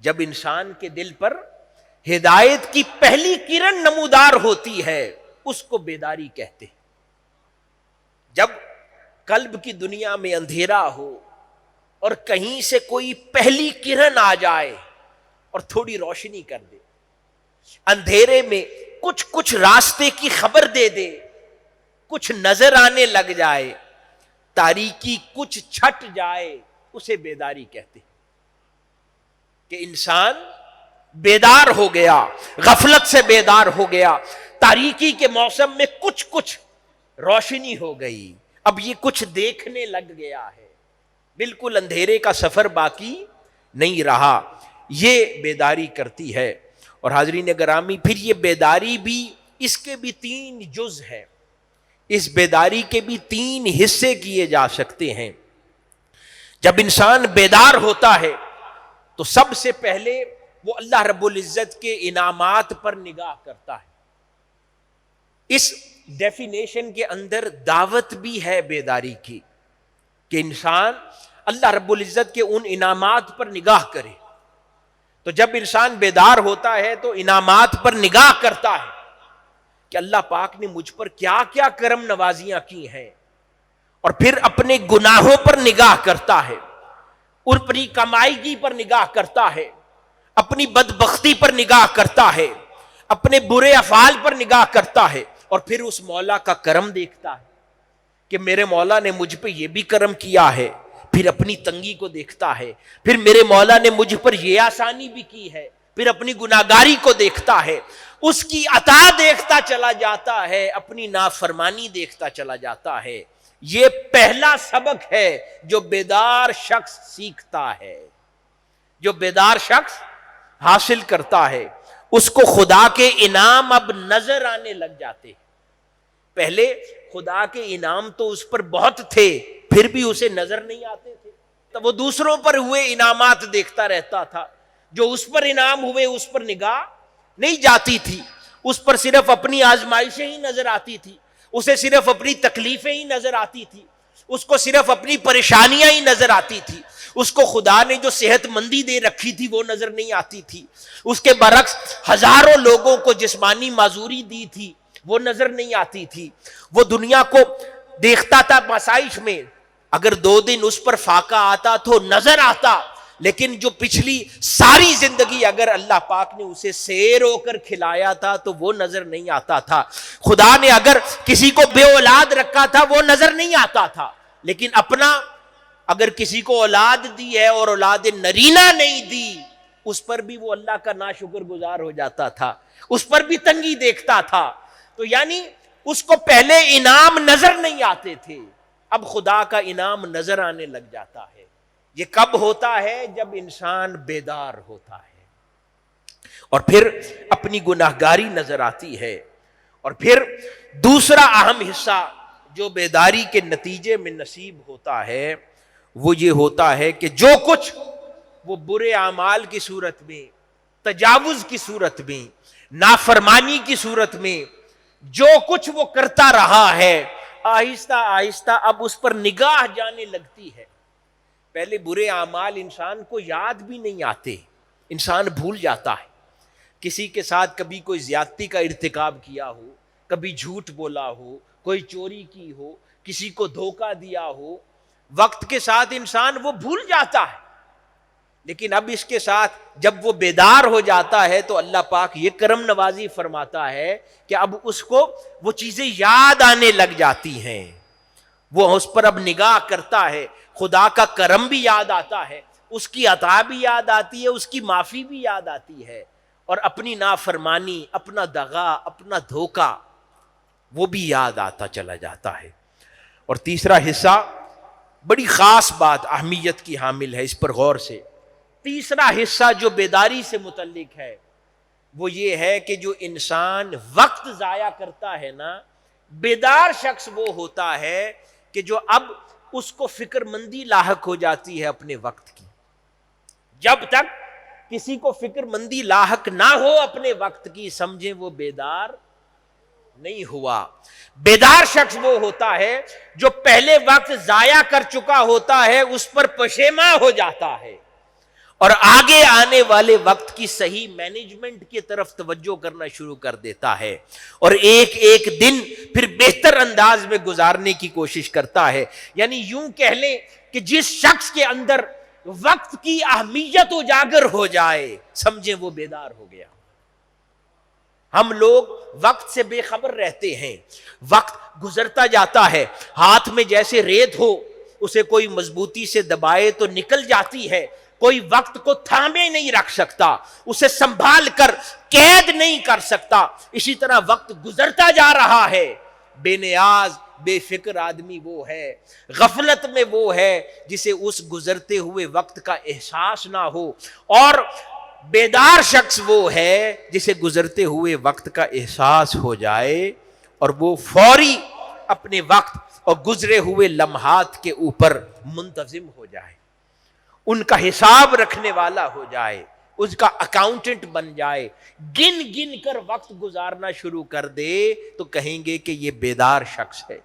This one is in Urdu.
جب انسان کے دل پر ہدایت کی پہلی کرن نمودار ہوتی ہے اس کو بیداری کہتے ہیں۔ جب قلب کی دنیا میں اندھیرا ہو اور کہیں سے کوئی پہلی کرن آ جائے اور تھوڑی روشنی کر دے، اندھیرے میں کچھ راستے کی خبر دے دے، کچھ نظر آنے لگ جائے، تاریکی کچھ چھٹ جائے، اسے بیداری کہتے ہیں۔ کہ انسان بیدار ہو گیا، غفلت سے بیدار ہو گیا، تاریکی کے موسم میں کچھ روشنی ہو گئی، اب یہ کچھ دیکھنے لگ گیا ہے، بالکل اندھیرے کا سفر باقی نہیں رہا، یہ بیداری کرتی ہے۔ اور حاضرین گرامی، پھر یہ بیداری بھی، اس کے بھی 3 جز ہیں، اس بیداری کے بھی 3 حصے کیے جا سکتے ہیں۔ جب انسان بیدار ہوتا ہے تو سب سے پہلے وہ اللہ رب العزت کے انعامات پر نگاہ کرتا ہے۔ اس ڈیفینیشن کے اندر دعوت بھی ہے بیداری کی، کہ انسان اللہ رب العزت کے ان انعامات پر نگاہ کرے۔ تو جب انسان بیدار ہوتا ہے تو انعامات پر نگاہ کرتا ہے کہ اللہ پاک نے مجھ پر کیا کیا کرم نوازیاں کی ہیں، اور پھر اپنے گناہوں پر نگاہ کرتا ہے، اپنی کمائیگی پر نگاہ کرتا ہے، اپنی بدبختی پر نگاہ کرتا ہے، اپنے برے افعال پر نگاہ کرتا ہے، اور پھر اس مولا کا کرم دیکھتا ہے کہ میرے مولا نے مجھ پہ یہ بھی کرم کیا ہے، پھر اپنی تنگی کو دیکھتا ہے، پھر میرے مولا نے مجھ پر یہ آسانی بھی کی ہے، پھر اپنی گناہگاری کو دیکھتا ہے، اس کی عطا دیکھتا چلا جاتا ہے، اپنی نافرمانی دیکھتا چلا جاتا ہے۔ یہ پہلا سبق ہے جو بیدار شخص سیکھتا ہے، جو بیدار شخص حاصل کرتا ہے، اس کو خدا کے انعام اب نظر آنے لگ جاتے ہیں۔ پہلے خدا کے انعام تو اس پر بہت تھے، پھر بھی اسے نظر نہیں آتے تھے، تو وہ دوسروں پر ہوئے انعامات دیکھتا رہتا تھا، جو اس پر انعام ہوئے اس پر نگاہ نہیں جاتی تھی، اس پر صرف اپنی آزمائشیں ہی نظر آتی تھی، اسے صرف اپنی تکلیفیں ہی نظر آتی تھی، اس کو صرف اپنی پریشانیاں ہی نظر آتی تھی، اس کو خدا نے جو صحت مندی دے رکھی تھی وہ نظر نہیں آتی تھی، اس کے برعکس ہزاروں لوگوں کو جسمانی معذوری دی تھی وہ نظر نہیں آتی تھی۔ وہ دنیا کو دیکھتا تھا مسائش میں، اگر 2 دن اس پر فاقہ آتا تو نظر آتا، لیکن جو پچھلی ساری زندگی اگر اللہ پاک نے اسے سیر ہو کر کھلایا تھا تو وہ نظر نہیں آتا تھا۔ خدا نے اگر کسی کو بے اولاد رکھا تھا وہ نظر نہیں آتا تھا، لیکن اپنا اگر کسی کو اولاد دی ہے اور اولاد نرینہ نہیں دی، اس پر بھی وہ اللہ کا ناشکر گزار ہو جاتا تھا، اس پر بھی تنگی دیکھتا تھا۔ تو یعنی اس کو پہلے انعام نظر نہیں آتے تھے، اب خدا کا انعام نظر آنے لگ جاتا ہے۔ یہ کب ہوتا ہے؟ جب انسان بیدار ہوتا ہے، اور پھر اپنی گناہگاری نظر آتی ہے۔ اور پھر دوسرا اہم حصہ جو بیداری کے نتیجے میں نصیب ہوتا ہے وہ یہ ہوتا ہے کہ جو کچھ وہ برے اعمال کی صورت میں، تجاوز کی صورت میں، نافرمانی کی صورت میں جو کچھ وہ کرتا رہا ہے، آہستہ آہستہ اب اس پر نگاہ جانے لگتی ہے۔ پہلے برے اعمال انسان کو یاد بھی نہیں آتے، انسان بھول جاتا ہے۔ کسی کے ساتھ کبھی کوئی زیادتی کا ارتکاب کیا ہو، کبھی جھوٹ بولا ہو، کوئی چوری کی ہو، کسی کو دھوکہ دیا ہو، وقت کے ساتھ انسان وہ بھول جاتا ہے، لیکن اب اس کے ساتھ جب وہ بیدار ہو جاتا ہے تو اللہ پاک یہ کرم نوازی فرماتا ہے کہ اب اس کو وہ چیزیں یاد آنے لگ جاتی ہیں، وہ اس پر اب نگاہ کرتا ہے، خدا کا کرم بھی یاد آتا ہے، اس کی عطا بھی یاد آتی ہے، اس کی معافی بھی یاد آتی ہے، اور اپنی نافرمانی، اپنا دغا، اپنا دھوکہ وہ بھی یاد آتا چلا جاتا ہے۔ اور تیسرا حصہ بڑی خاص بات، اہمیت کی حامل ہے، اس پر غور سے۔ تیسرا حصہ جو بیداری سے متعلق ہے وہ یہ ہے کہ جو انسان وقت ضائع کرتا ہے نا، بیدار شخص وہ ہوتا ہے کہ جو اب اس کو فکر مندی لاحق ہو جاتی ہے اپنے وقت کی۔ جب تک کسی کو فکر مندی لاحق نہ ہو اپنے وقت کی، سمجھیں وہ بیدار نہیں ہوا۔ بیدار شخص وہ ہوتا ہے جو پہلے وقت ضائع کر چکا ہوتا ہے اس پر پشیماں ہو جاتا ہے، اور آگے آنے والے وقت کی صحیح مینجمنٹ کی طرف توجہ کرنا شروع کر دیتا ہے اور ایک ایک دن پھر بہتر انداز میں گزارنے کی کوشش کرتا ہے. یعنی یوں کہہ لیں کہ جس شخص کے اندر وقت کی اہمیت اجاگر ہو جائے سمجھیں وہ بیدار ہو گیا. ہم لوگ وقت سے بے خبر رہتے ہیں، وقت گزرتا جاتا ہے، ہاتھ میں جیسے ریت ہو اسے کوئی مضبوطی سے دبائے تو نکل جاتی ہے، کوئی وقت کو تھامے نہیں رکھ سکتا، اسے سنبھال کر قید نہیں کر سکتا. اسی طرح وقت گزرتا جا رہا ہے. بے نیاز بے فکر آدمی وہ ہے، غفلت میں وہ ہے جسے اس گزرتے ہوئے وقت کا احساس نہ ہو، اور بیدار شخص وہ ہے جسے گزرتے ہوئے وقت کا احساس ہو جائے اور وہ فوری اپنے وقت اور گزرے ہوئے لمحات کے اوپر منتظم ہو جائے، ان کا حساب رکھنے والا ہو جائے، اس کا اکاؤنٹنٹ بن جائے، گن گن کر وقت گزارنا شروع کر دے تو کہیں گے کہ یہ بیدار شخص ہے.